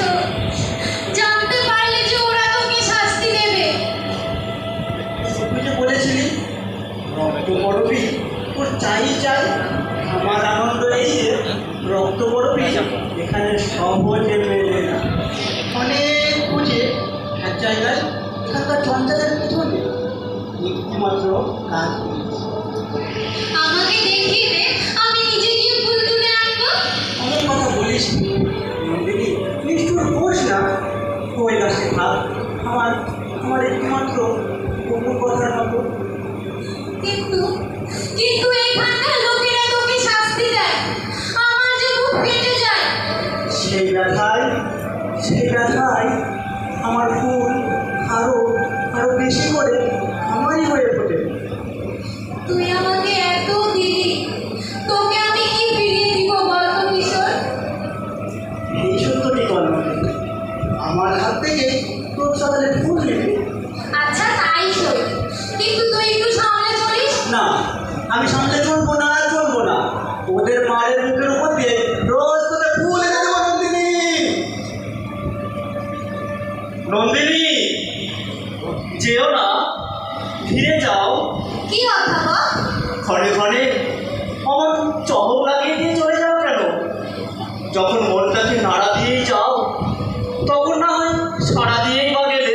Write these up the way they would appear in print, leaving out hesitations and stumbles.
করেছো, জানতে পারলে যে ওরা তোকে শাস্তি দেবে। তুই যে বলেছিলি রক্ত বরফি তোর চাই চাই, আমার আনন্দ এই যে রক্ত বরফি এখানে সহজে মেলে না। অনেক খুঁজে এক জায়গায় এখানকার জঞ্জালের পিছনে একটিমাত্র কাজ করেছি। আমাকে দেখিয়ে দে, আমি নিজে গিয়ে ফুল তুলে আনবো। অনেক কথা বলিস নন্দিনী, নিষ্ঠুর হোস না। ওই গাছে ভাব আমার আমার একটিমাত্র কুকুর কথার মতো। কিন্তু কিন্তু এখানকার লোকেরা তোকে শাস্তি দেয়, আমার যে বুক ফেটে যায়। সেই ব্যথায় আমার ফুল আরো আরো বেশি করে আমারই হয়ে ওঠে। তুই আমাকে এত দিলি, তোকে আমি কি ফিরিয়ে দিব বলতো কিশোর? এই সত্যটি বল, আমার হাত থেকে তোর সকালে ফুল নেবে। আচ্ছা তাই সই, কিন্তু তুই একটু সামনে চলিস। না, আমি সামনে চলবো না। ওদের মায়ের মুখের উপর দিয়ে রোজ তোকে ফুল এনে দেবো। নন্দিনী, যেও না, ফিরে যাও। কি কথা বল? ক্ষণে ক্ষণে আমার চমক লাগিয়ে দিয়ে চলে যাও কেন? যখন মনটাকে নাড়া দিয়েই যাও, তখন না হয় সাড়া দিয়েই বা গেলে।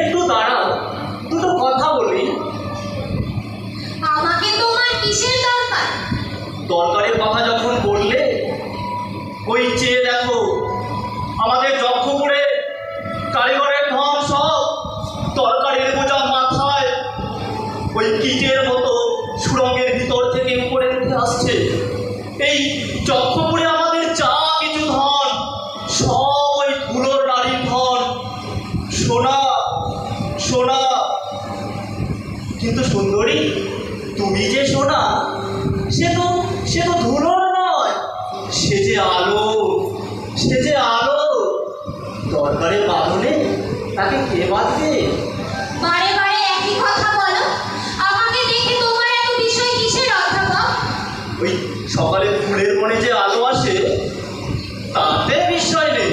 একটু দাঁড়াও, দুটো কথা বলি। আমাকে তোমার কিসের দরকার? দরকারের কথা যখন বললে, ওই চেয়ে দেখো আমাদের যক্ষপুরে কারিগরের ধন সব তরকারির বোঝা মাথায় ওই কীটের মতো সুড়ঙ্গের ভিতর থেকে উপরে উঠে আসছে। এই যক্ষপুরে আমাদের যা কিছু ধন সব ওই ধুলোর নারীর ধন। সোনা সোনা, কিন্তু সুন্দরী, তুমি যে সোনা, সে তো ধুলোর নয়, সে যে আলো। দরকারের বাঁধনে তাকে কে বাঁধবে? বারে বারে একই কথা বলো, আমাকে দেখে তোমার এত বিষয় কিসের অধ্যাপক? ওই সকালে ফুলের মনে যে আলো আসে তাতে বিষয় নেই,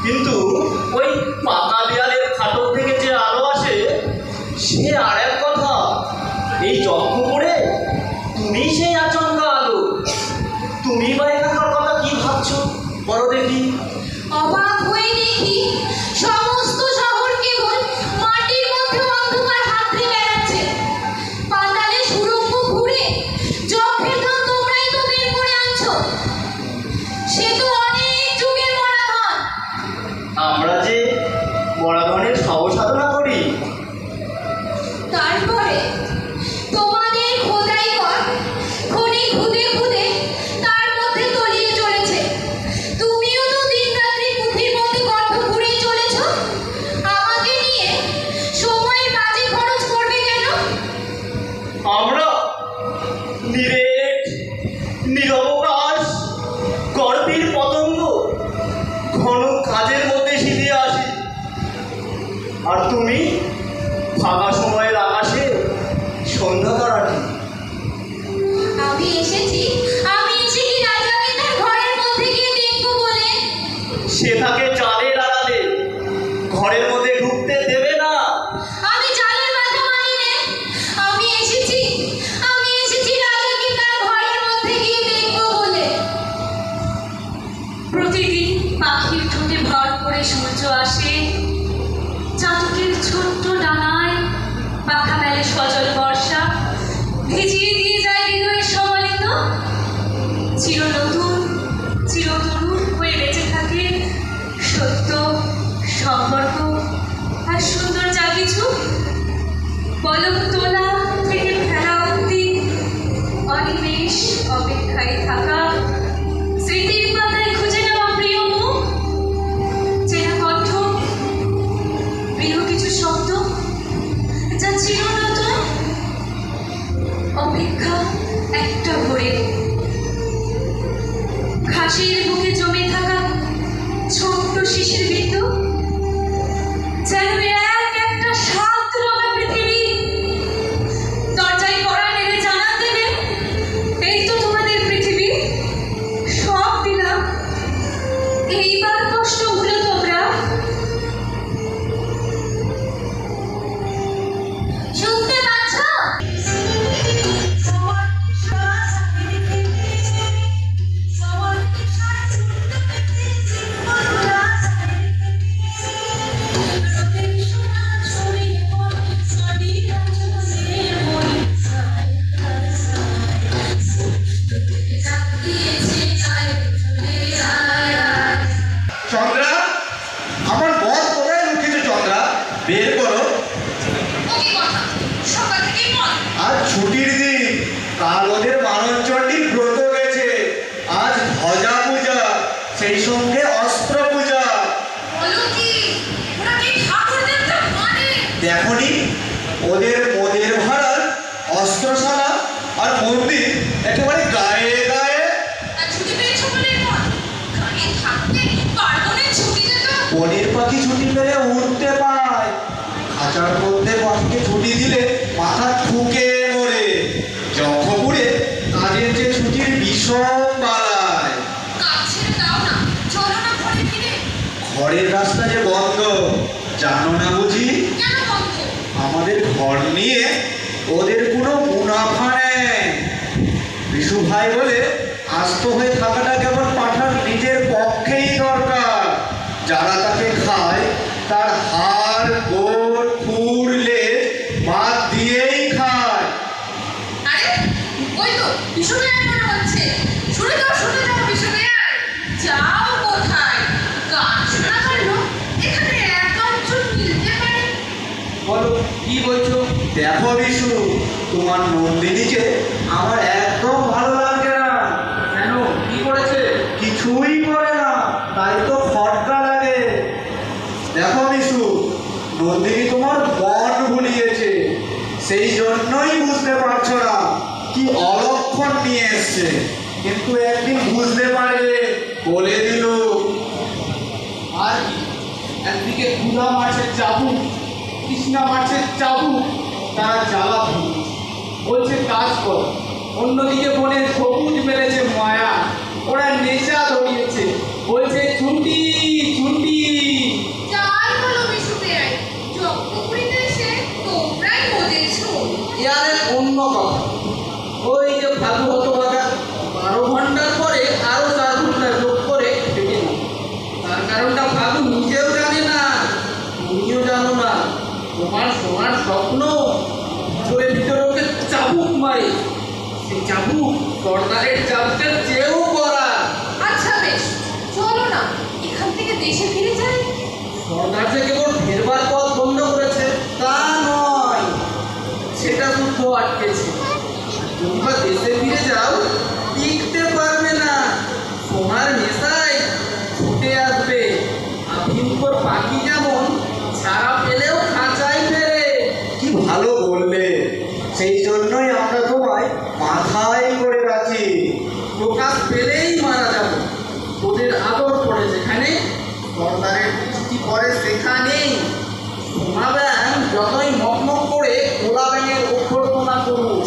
কিন্তু ওই পাকা দেয়ালের ফাটক থেকে যে আলো আসে সে আর এক কথা। এই যক্ষপুরে তুমি সেই আচমকা আলো। তুমি বা এখানকার কথা কি ভাবছো বড় দেখি? অবাক হয়ে দেখি সমস্ত শহর কেবল মাটির মধ্যে অন্ধকার হাতড়ে বেড়াচ্ছে। পাতালে সুড়ঙ্গ ঘুরে যক্ষের ধন তোমরাই তো বের করে আনছো। সে তো অনেক যুগের মরা ধন। আমরা যে মরা ধনের সাধনা করি। তারপরে তোমাদের খোদাই কর খনি খুদে খুদে তার মধ্যে তলিয়ে চলেছে। তুমিও তো দিন রাত্রি পুঁথির মধ্যে গর্ত ঘুরেই চলেছ। আমাকে নিয়ে সময়ের কাজে খরচ করবে কেন? আমরা নিরবকাশ গর্ভের পতঙ্গ ঘন কাজের মধ্যে সিঁধিয়ে আসি, আর তুমি ফাঁকা সময়ের আকাশে সন্ধ্যা তারাটি। আমি এসেছি কি রাজাকে তার ঘরের মধ্যে গিয়ে দেখবো বলে। সে থাকে চালের আড়ালে, ঘরের মধ্যে ঢুকতে দেবে না। আমি জালের কথা মানি নে। আমি এসেছি রাজাকে তার ঘরের মধ্যে গিয়ে দেখবো বলে। প্রতিদিন পাখির ঠোঁটে ভর করে সূর্য আসে, চাতকের ছোট্ট ডানায় পাখা মেলে সজল বর্ষা, ভিজিয়ে দিয়ে যায় হৃদয়ের সমালিত। চিরতরুণ হয়ে বেঁচে থাকে সত্য, সম্পর্ক আর সুন্দর যা কিছু। পলক তোলা থেকে ফেলা অবধি অনিমেষ অপেক্ষায় থাকা, স্মৃতির পাতায় খুঁজে নেওয়া প্রিয় মুখ, চেনা কণ্ঠ, প্রিয় কিছু শব্দ যা চিরনতুন। অপেক্ষা একটা ভরে ঘাসের বুকে জমে থাকা ছোট্ট শিশির বিন্দু, যেন এক একটা সাত রঙা পৃথিবী। দরজায় কড়া নেড়ে জানান দেবে, এই তো তোমাদের পৃথিবী, সব দিলাম, এই কার কষ্ট ভুলো তোমরা? শুনতে পাচ্ছ? চন্দ্রা, আমার বর কোথায় লুকিয়েছে? চন্দ্রা, বের করো। ওকে কথা সকাল থেকেই মন আজ ছুটির দিন, কাল ওদের মানবচণ্ডীর ব্রত গেছে, আজ ধ্বজা পূজা, সেই সঙ্গে অস্ত্র পূজা। বলো কি ওরা কি ঠাকুর দেখতে মানে? দেখনি ওদের মোদের ভাড়ার অস্ত্রশালা আর মন্দির একেবারে গায়ে গায়ে। আর ছুটি পেয়েছো বলে মন গায়ে থাকতে পার্বণের ছুটিতে তো বনের পাখি ছুটি পেলে উঠতে পায়, খাঁচার মধ্যে পাখিকে ছুটি দিলে মাথা ঠুকে মরে। জখপুরে কাজের যে ছুটির বিষম বালায়। কাজ ছেড়ে দাও না, চলো না ঘরে ফিরে। ঘরের রাস্তা যে বন্ধ, জানো না বুঝি? কেন বন্ধ? আমাদের ঘর নিয়ে ওদের কোনো মুনাফা নেই। বিশু ভাই বলে আস্ত হয়ে থাকাটা কেবল পাঠার নিজের পক্ষেই দরকার। যারা তাকে খায় তার হাড় গোড় ফুড়লে বাদ দিয়েই খায়। আরে ওই তো বিষ্ণুদয়াল মনে হচ্ছে। শুনে যাও বিষ্ণুদয়াল। যাও কোথায়? গান শোনা পারলো এখানে এক অঞ্চল মিলতে পারে। বলো কি বলছো? দেখো বিশু, তোমার নন্দিনীকে আমার একদম ভালো লাগছে না। কেন, কি করেছে? কিছুই করে না, তাই তো খটকা লাগে। দেখো বিশু, নন্দিনী তোমার মন ভুলিয়েছে, সেই জন্যই বুঝতে পারছো না কি অলক্ষণ নিয়ে এসছে। কিন্তু একদিন বুঝতে পারবে, বলে দিল। আর কি, একদিকে ক্ষুধা মারছে চাবুক, কৃষ্ণা মারছে চাবুক, তারা জ্বালা বলছে কাজ কর। অন্যদিকে বনের সবুজ মেলেছে মায়া, ওরা নেশা ধরিয়েছে, বলছে ছুটি ছুটি। যাই বলো বিষ্ণুদয়াল, জগপুরীতে এসে তোমরাই বলেছো। ইয়ারে অন্য কথা, ওই যে ফালতু হতো বাগা 12 ঘন্টার পরে আরো 4 ঘন্টা যোগ করে পেটে না। তার কারণটা ফালতু নিজেও জানে না, তুমিও জানো না। তোমার সোনার স্বপ্ন করে ভিতরে ওকে চাবুক মারে, সেই চাবুক সর্দারের চাবুকের চেয়েও করা। আচ্ছা বেশ, চলো না এখান থেকে দেশে ফিরে যাই। সর্দার যে কেবল ফেরবার পথ বন্ধ করেছে তা নয়, সেটা শুদ্ধ আটকেছে। তোমরা দেশে ফিরে যাও, টিকতে পারবে না, সোনার নেশায় ছুটে আসবে। আভিমুখর পাখি যেমন ছাড়া পেলেও খাঁচাই ফেরে। কি ভালো বললে, সেই জন্যই আমরা তোমায় মাথায় করে রাখি। প্রকাশ পেলেই মারা যাব। তোদের আদর পড়ে যেখানে, সর্দারের দৃষ্টি পড়ে সেখানেই। সোনা ব্যাং যতই মকমক করে কোলা ব্যাঙের অভ্যর্থনা করুক,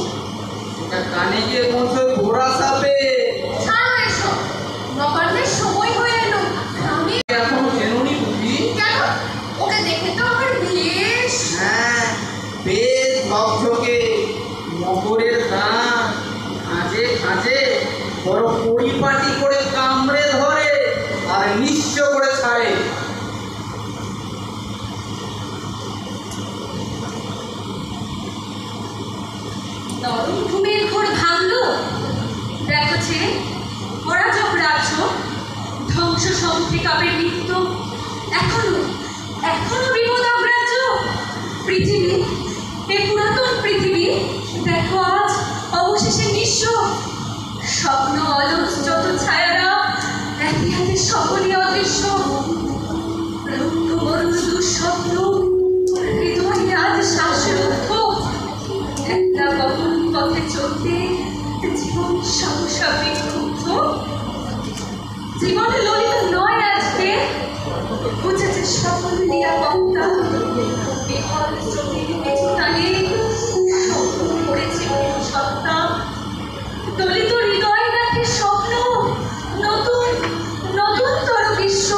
সেটা কানে গিয়ে পৌঁছয় ঘোড়া সাপে। ছাড়ো এসব, নবান্নের সময় হয়ে এলো। আমি এখনো চেননি বুঝি? কেন? ওকে দেখে তো আমার বেশ। হ্যাঁ, বেশ ঝকঝকে, মকরের দাঁত, খাঁজে খাঁজে বড় পরিপাটি করে কামড়ে ধরে আর নিঃস্ব করে ছাড়ে। নরম ঘুমের ঘোর ভাঙলো। দেখো ছেলে, অরাজক রাজ্য, ধ্বংস সমুদ্রে কাপের নৃত্য, এখনো বিপদ অগ্রাহ্য। পৃথিবী, এই পুরাতন পৃথিবী, দেখো আজ অবশেষে নিঃস্ব। স্বপ্ন অলস যত ছায়ারা, একই হাতে সকলই অদৃশ্য। রুক্ষ মরুর দুঃস্বপ্ন, হৃদয়ে আজ শ্বাসরুদ্ধ। একটা গগন পথে চলতে জীবন সহসা বিক্ষুব্ধ। জীবন ললিত নয় আজকে, বুঝেছে সকল নিরাপত্তা। বিহল স্রোতের পেছনে শব্দ করেছে সত্তা। দলিত হৃদয় রাখে স্বপ্ন, নতুন নতুনতর বিশ্ব।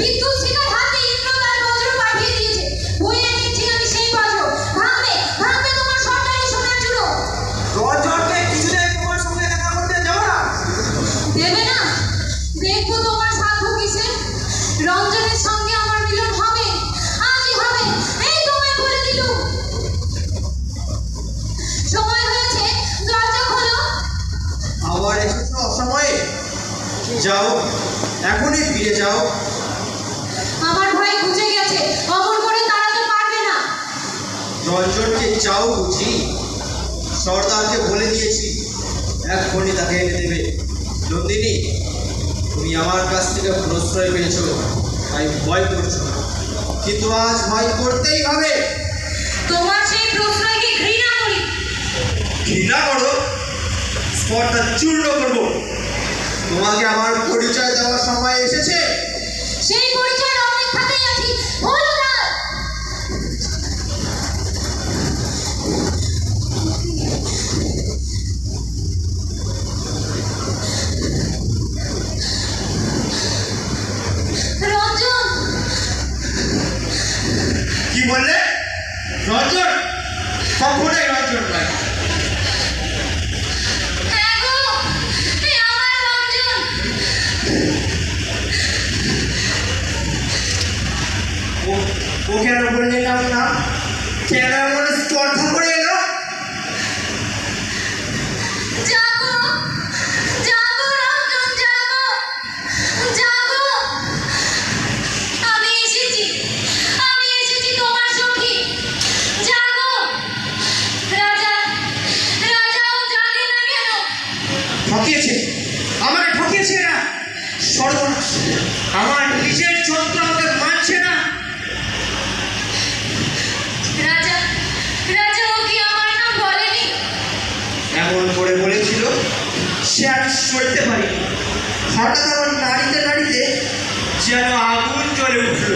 বিদ্যুৎ শিখার হাতে ইন্দ্র তার বজ্র পাঠিয়ে দিয়েছে। বইয়ে দিচ্ছি আমি সেই বজ্র। ভাঙবে ভাঙবে তোমার সরকারি সোনার চূড়ো। রজতে কিছুতেই তোমার সঙ্গে দেখা করতে যাবো না। দেবে না? দেখবো তোমার সাধ্য কিসে। রঞ্জনের সঙ্গে আমার মিলন হবে, আজই হবে। এই তোমায় বলে দিলুম। সময় হয়েছে, দরজা খোলো। আবার এসেছো অসময়ে। যাও, এখনই ফিরে যাও। আমার ভয় বুঝে গেছে, অমর করে তাড়াতে পারবে না। রঞ্জনকে চাও বুঝি? সর্দারকে বলে দিয়েছি, এখনই তাকে এনে দেবে। নন্দিনী, তুমি আমার কাছ থেকে প্রশ্রয় পেয়েছো, তাই ভয় করছো না। কিন্তু আজ ভয় করতেই হবে। তোমার সেই প্রশ্রয়কে ঘৃণা করি। ঘৃণা করো? স্পর্ধা চূর্ণ করবো। তোমাকে আমার পরিচয় দেওয়ার সময় এসেছে। সেই পরিচয়ের অপেক্ষাতেই আছি। বলো না। রঞ্জন, কি বললে? রঞ্জন? কখনোই রঞ্জন নয়। হ্যাঁ গো, এ আমার রঞ্জন। ও কেন বললে না? কেন এমন স্পর্ধা করে এলো? জাগো জাগো রঞ্জন, জাগো জাগো। আমি এসেছি তোমার সখী। জাগো। রাজাও জাগে না কেন? ঠকিয়েছে, আমাকে ঠকিয়েছে না। সর্বনাশ, আমার নিজের চন্দ্র আমাকে মানছে না। রাজাও কি আমার নাম বলেনি? এমন করে বলেছিল, সে আমি সইতে পারিনি। হঠাৎ আমার নাড়িতে নাড়িতে যেন আগুন জ্বলে উঠল।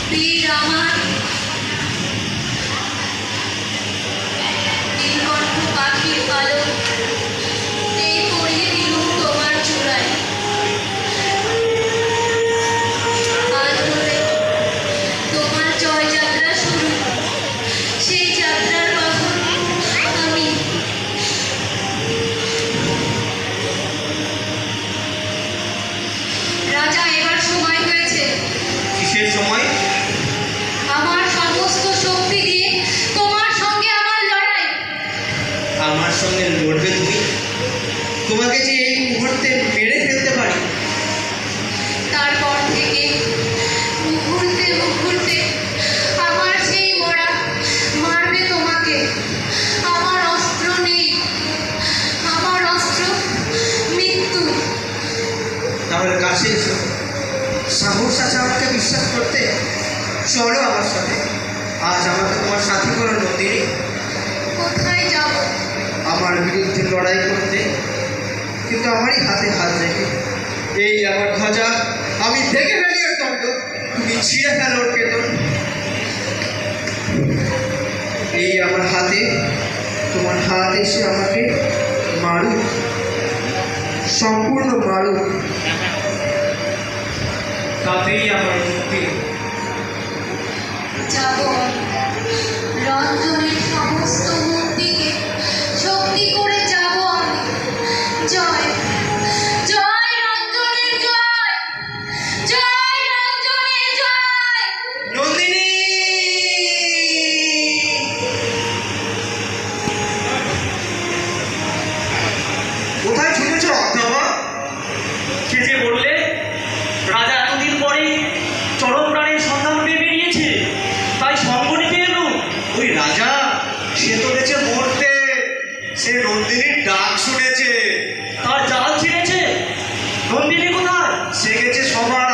বীর আমার, নীলকণ্ঠ পাখির পালক এই পরিয়ে দিলুম তোমার চূড়ায়। আজ হলে তোমার জয়যাত্রা শুরু। সেই যাত্রার বাহন আমি। রাজা, এবার সময় হয়েছে। কিসের সময়? আমার সমস্ত শক্তি দিয়ে তোমার সঙ্গে আমার লড়াই। আমার সঙ্গে লড়বে তুমি? তোমাকে যে এই মুহূর্তে মেরে ফেলতে পারি। তারপর থেকে মুহূর্তে আমার সেই মরা মারবে তোমাকে। আমার অস্ত্র নেই, আমার অস্ত্র মৃত্যু। তাহলে কাছে এসো। সাহস আছে আমাকে বিশ্বাস করতে? চলো আমার সাথে। আজ আমাকে তোমার সাথী করো নন্দিনী। কোথায় যাব? আমার বিরুদ্ধে লড়াই করতে, কিন্তু আমারই হাতে হাত রেখে। এই আমার ধ্বজা, আমি ভেঙে ফেলি ওর দণ্ড, তুমি ছিঁড়ে ফেলো ওর কেতন। এই আমার হাতে, তোমার হাত এসে আমাকে মারুক, সম্পূর্ণ মারুক, তাতেই আমার মুক্তি। যাব রঞ্জনের সমস্ত মূর্তিকে শক্তি করে যাব আমি। জয় জয় রঞ্জনের জয়, জয় রঞ্জনের জয়। নন্দিনী! কোথায় ছুটেছ অথবা? কে যে বললে রাজা এতদিন পরে চরম প্রাণের সন্ধান পেয়ে বেরিয়েছে, তাই সঙ্গ নিতে এলো। ওই রাজা, সে তো গেছে মরতে। সে নন্দিনীর ডাক শুনেছে, তার জাল ছিঁড়েছে। নন্দিনী কোথায়? সে গেছে সবার